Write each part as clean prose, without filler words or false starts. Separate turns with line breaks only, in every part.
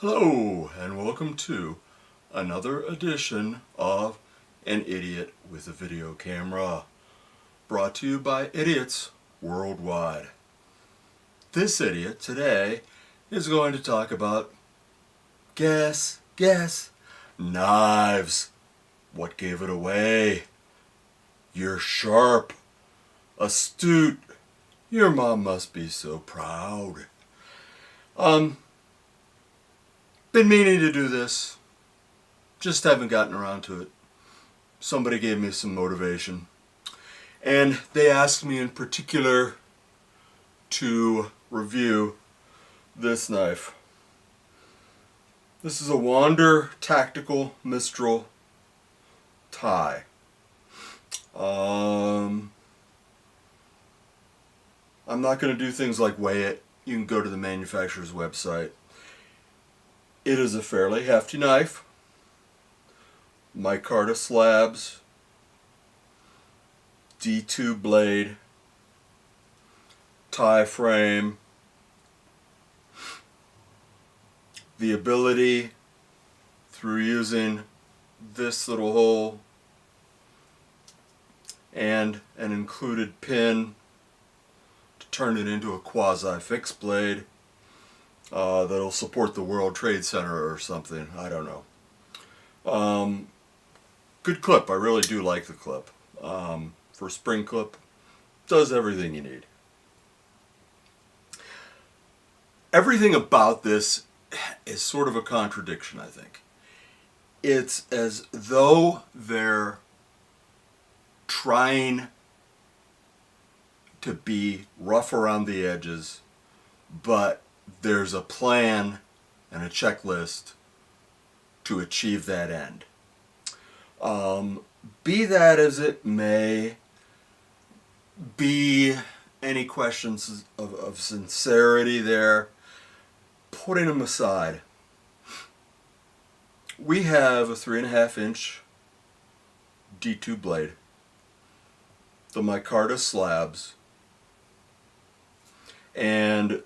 Hello, and welcome to another edition of An Idiot with a Video Camera, brought to you by idiots worldwide. This idiot today is going to talk about, guess, knives. What gave it away? You're sharp, astute. Your mom must be so proud. Been meaning to do this, just haven't gotten around to it. Somebody gave me some motivation, and they asked me in particular to review this knife. This is a Wander Tactical Mistral tie. I'm not going to do things like weigh it. You can go to the manufacturer's website. It is a fairly hefty knife. Micarta slabs, D2 blade, tie frame, the ability through using this little hole and an included pin to turn it into a quasi-fixed blade that'll support the World Trade Center or something. I don't know. Good clip. I really do like the clip. For a spring clip, does everything you need. Everything about this is sort of a contradiction, I think. It's as though they're trying to be rough around the edges, but there's a plan and a checklist to achieve that end. Be that as it may, be any questions of sincerity there, putting them aside. We have a 3.5-inch D2 blade, the micarta slabs, and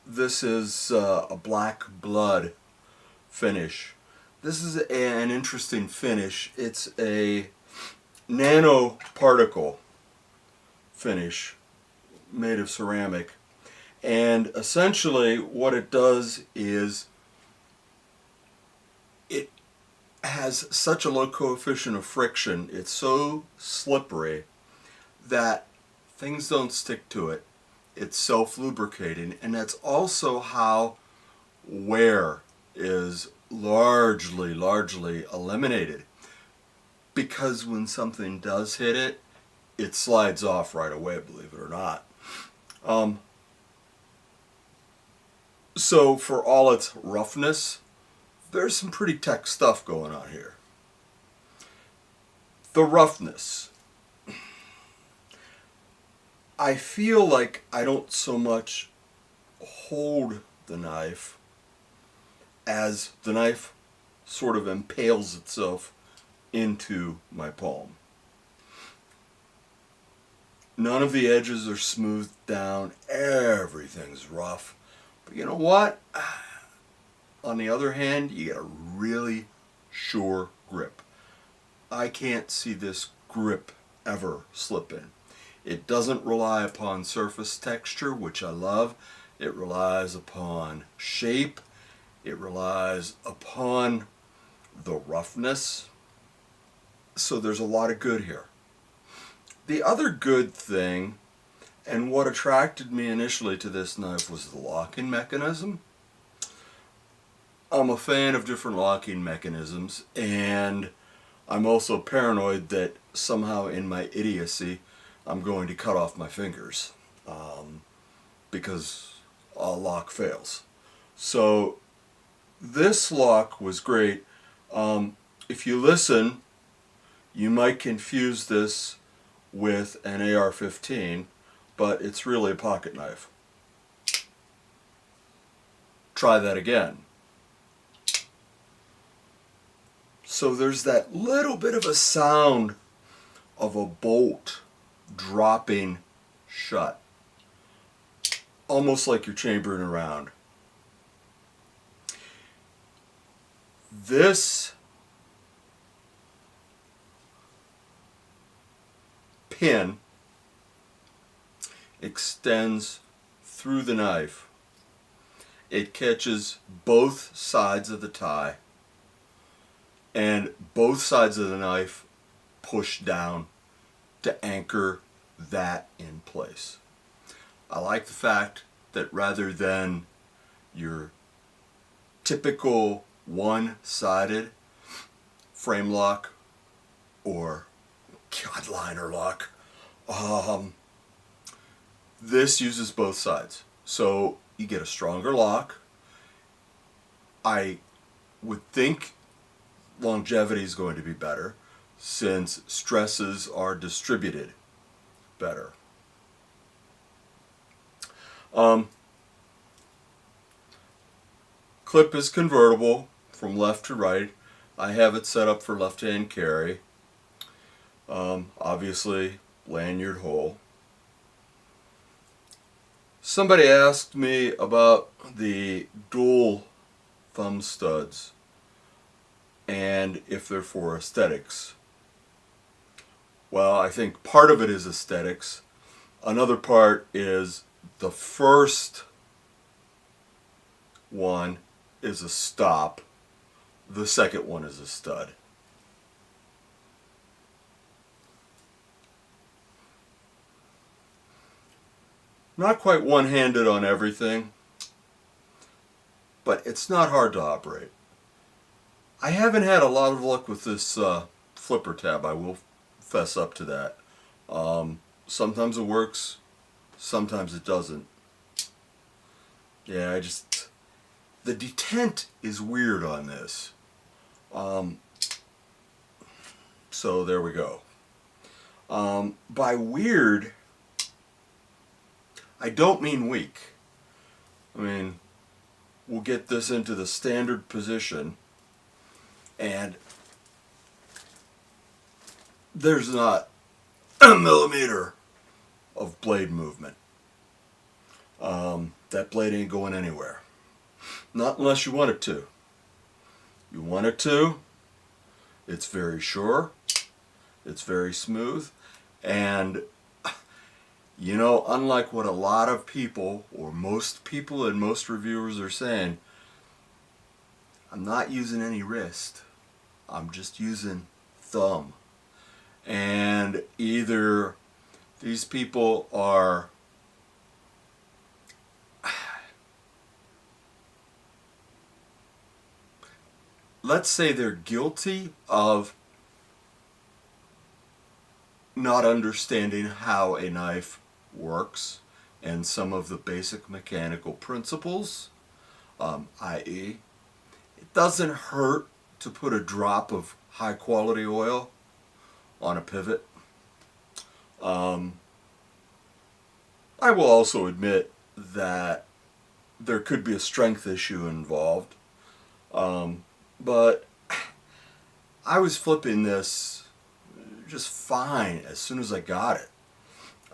this is a black blood finish. This is an interesting finish. It's a nanoparticle finish made of ceramic. And essentially what it does is it has such a low coefficient of friction, it's so slippery that things don't stick to it. It's self-lubricating, and that's also how wear is largely eliminated, because when something does hit it, it slides off right away, believe it or not. So for all its roughness, there's some pretty tech stuff going on here. The roughness. I feel like I don't so much hold the knife as the knife sort of impales itself into my palm. None of the edges are smoothed down. Everything's rough. But you know what? On the other hand, you get a really sure grip. I can't see this grip ever slipping. It doesn't rely upon surface texture, which I love. It relies upon shape. It relies upon the roughness. So there's a lot of good here. The other good thing, and what attracted me initially to this knife, was the locking mechanism. I'm a fan of different locking mechanisms, and I'm also paranoid that somehow in my idiocy I'm going to cut off my fingers because a lock fails. So this lock was great. If you listen, you might confuse this with an AR-15, but it's really a pocket knife. Try that again. So there's that little bit of a sound of a bolt dropping shut, almost like you're chambering around. This pin extends through the knife. It catches both sides of the tie, and both sides of the knife push down to anchor that in place. I like the fact that rather than your typical one-sided frame lock or liner lock, this uses both sides. So you get a stronger lock. I would think longevity is going to be better since stresses are distributed better. Clip is convertible from left to right. I have it set up for left-hand carry. Obviously, lanyard hole. Somebody asked me about the dual thumb studs and if they're for aesthetics. Well, I think part of it is aesthetics. Another part is the first one is a stop. The second one is a stud. Not quite one-handed on everything, but it's not hard to operate. I haven't had a lot of luck with this flipper tab, I will fess up to that. Sometimes it works, sometimes it doesn't. Yeah, the detent is weird on this. So there we go. By weird, I don't mean weak. I mean, we'll get this into the standard position and there's not a millimeter of blade movement. That blade ain't going anywhere. Not unless you want it to. You want it to, it's very sure, it's very smooth, and you know, unlike what a lot of people, or most people and most reviewers are saying, I'm not using any wrist. I'm just using thumb. And either these people are let's say they're guilty of not understanding how a knife works and some of the basic mechanical principles, i.e., it doesn't hurt to put a drop of high quality oil on a pivot. I will also admit that there could be a strength issue involved, but I was flipping this just fine as soon as I got it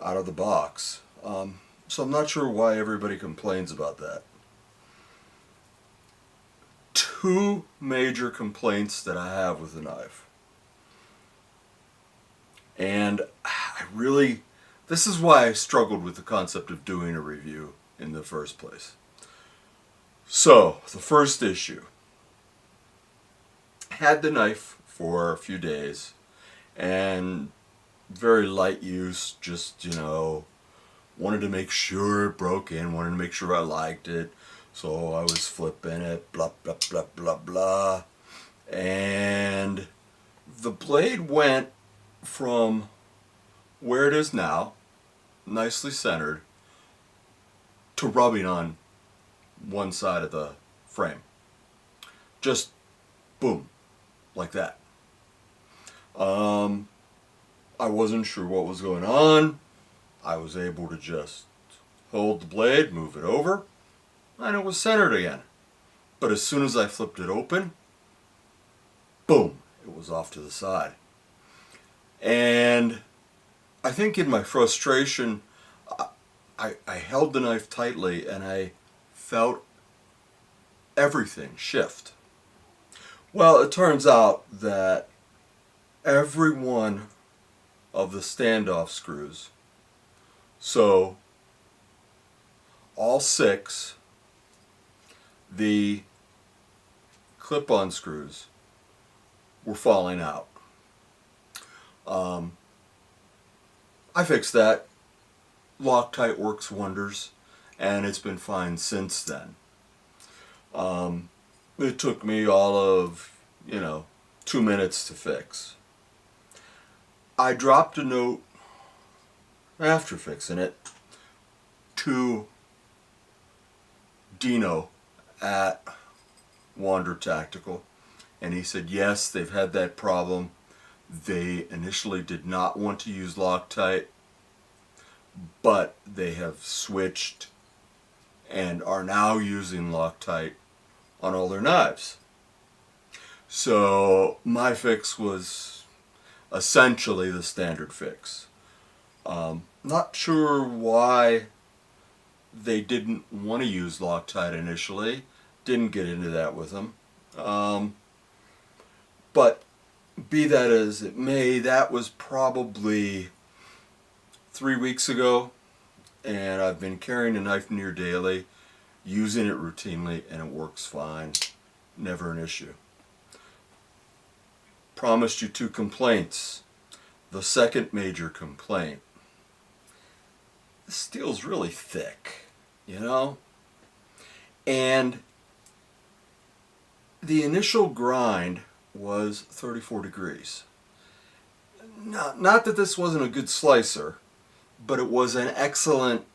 out of the box. So I'm not sure why everybody complains about that. Two major complaints that I have with the knife. And this is why I struggled with the concept of doing a review in the first place. So, the first issue. Had the knife for a few days and very light use, just, you know, wanted to make sure it broke in, wanted to make sure I liked it, so I was flipping it, blah, blah, blah, blah, blah, and the blade went from where it is now, nicely centered, to rubbing on one side of the frame. Just boom, like that. I wasn't sure what was going on. I was able to just hold the blade, move it over, and it was centered again. But as soon as I flipped it open, boom, it was off to the side. And I think in my frustration, I held the knife tightly and I felt everything shift. Well, it turns out that every one of the standoff screws, so all 6, the clip-on screws, were falling out. I fixed that. Loctite works wonders, and it's been fine since then. It took me all of, 2 minutes to fix. I dropped a note after fixing it to Dino at Wander Tactical, and he said yes, they've had that problem. They initially did not want to use Loctite, but they have switched and are now using Loctite on all their knives. So my fix was essentially the standard fix. Not sure why they didn't want to use Loctite initially. Didn't get into that with them. But be that as it may, that was probably 3 weeks ago, and I've been carrying a knife near daily, using it routinely, and it works fine. Never an issue. Promised you 2 complaints. The second major complaint: the steel's really thick, and the initial grind was 34 degrees. Not that this wasn't a good slicer, but it was an excellent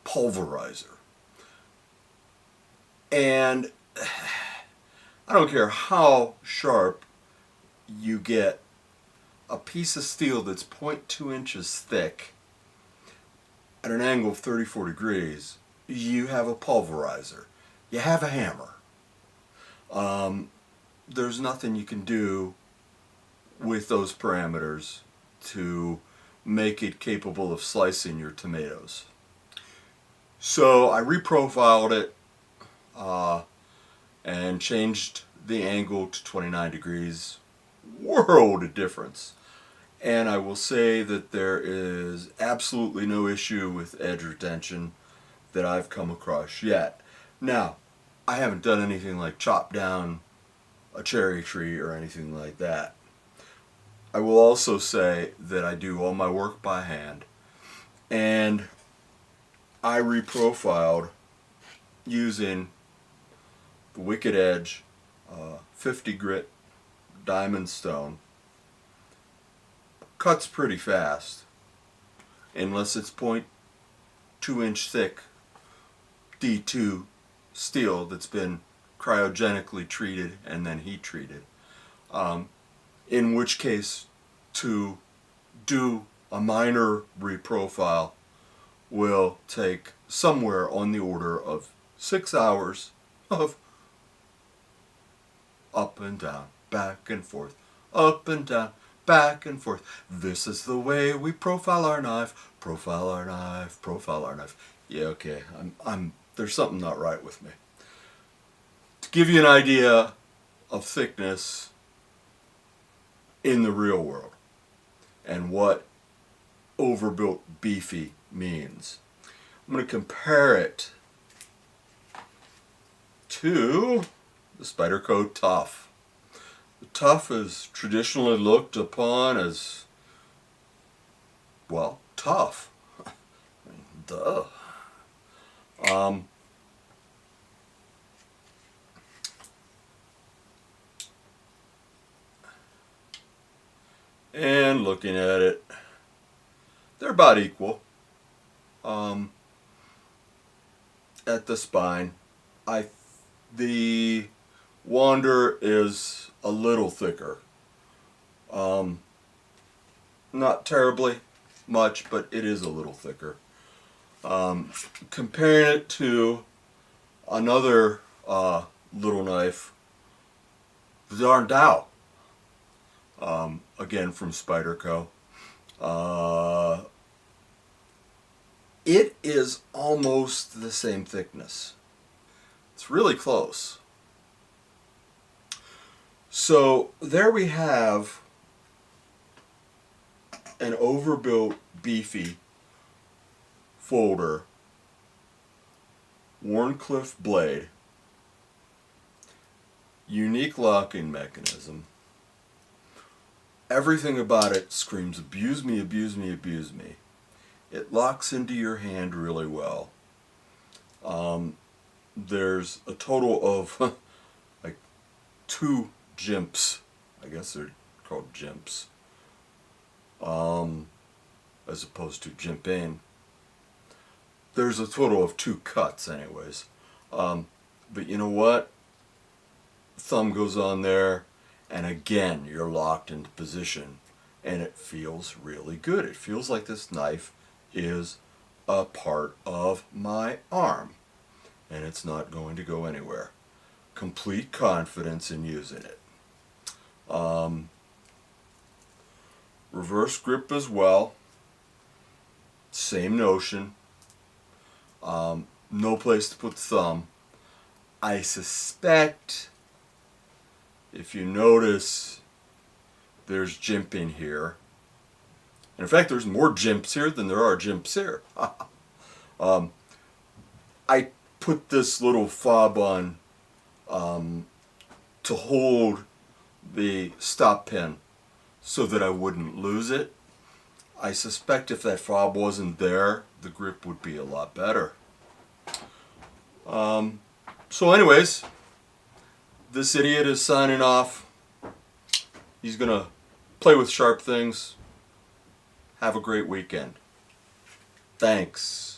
pulverizer. And I don't care how sharp you get a piece of steel that's 0.2 inches thick at an angle of 34 degrees, you have a pulverizer. You have a hammer. There's nothing you can do with those parameters to make it capable of slicing your tomatoes. So I reprofiled it and changed the angle to 29 degrees. World of difference. And I will say that there is absolutely no issue with edge retention that I've come across yet. Now, I haven't done anything like chop down a cherry tree or anything like that. I will also say that I do all my work by hand, and I reprofiled using the Wicked Edge 50 grit diamond stone. Cuts pretty fast, unless it's 0.2 inch thick D2 steel that's been cryogenically treated and then heat treated. In which case, to do a minor reprofile will take somewhere on the order of 6 hours of up and down, back and forth, up and down, back and forth. This is the way we profile our knife, profile our knife, profile our knife. Yeah, okay, there's something not right with me. To give you an idea of thickness in the real world and what overbuilt beefy means, I'm going to compare it to the Spyderco Tough. The Tough is traditionally looked upon as, well, tough. Duh. And looking at it, they're about equal. At the spine, the Wander is a little thicker. Not terribly much, but it is a little thicker. Comparing it to another little knife, the Darn Dow, again from Spyderco. It is almost the same thickness. It's really close. So there we have an overbuilt, beefy folder, Wharncliffe blade, unique locking mechanism. Everything about it screams abuse me, abuse me, abuse me. It locks into your hand really well. There's a total of like 2 jimps. I guess they're called jimps. As opposed to jimping. There's a total of 2 cuts anyways. But you know what? Thumb goes on there, and again you're locked into position, and it feels really good. It feels like this knife is a part of my arm, and it's not going to go anywhere. Complete confidence in using it. Reverse grip as well. Same notion. No place to put the thumb. I suspect, if you notice, there's jimping here. In fact, there's more jimps here than there are jimps here. I put this little fob on to hold the stop pin so that I wouldn't lose it. I suspect if that fob wasn't there, the grip would be a lot better. So anyways, this idiot is signing off. He's gonna play with sharp things. Have a great weekend. Thanks.